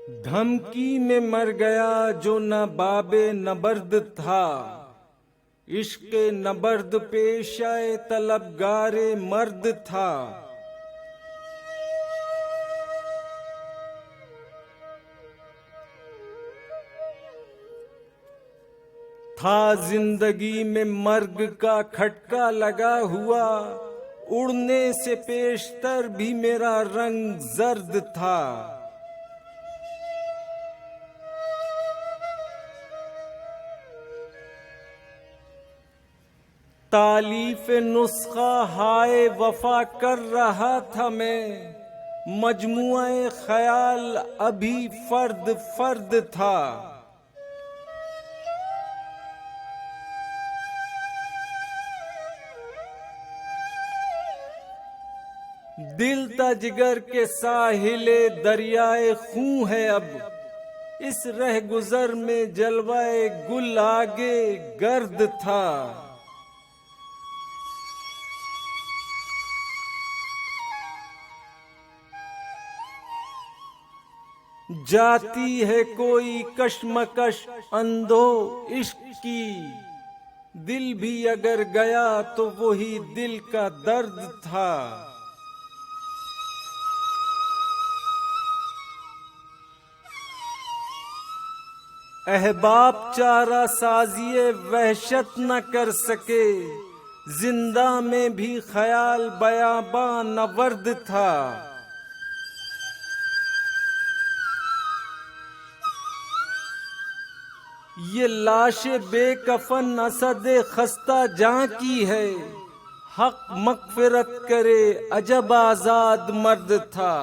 धमकी में मर गया जो न बाबे नबर्द था, इश्क नबर्द पेशाए तलबगारे मर्द था। जिंदगी में मर्ग का खटका लगा हुआ, उड़ने से पेशतर भी मेरा रंग जर्द था। तालीफ नुस्खा हाय वफा कर रहा था मैं, मजमुए ख्याल अभी फर्द फर्द था। दिल ता जिगर के साहिले दरियाए खूं है अब, इस रह गुजर में जलवाए गुल आगे गर्द था। जाती है कोई कश्मकश अंधो इश्क की, दिल भी अगर गया तो वही दिल का दर्द था। अहबाब चारा साजिए वहशत न कर सके, जिंदा में भी ख्याल बयाबां नवर्द था। ये लाशे बेकफन असदे खस्ता जां की है, हक मगफिरत करे अजब आजाद मर्द था।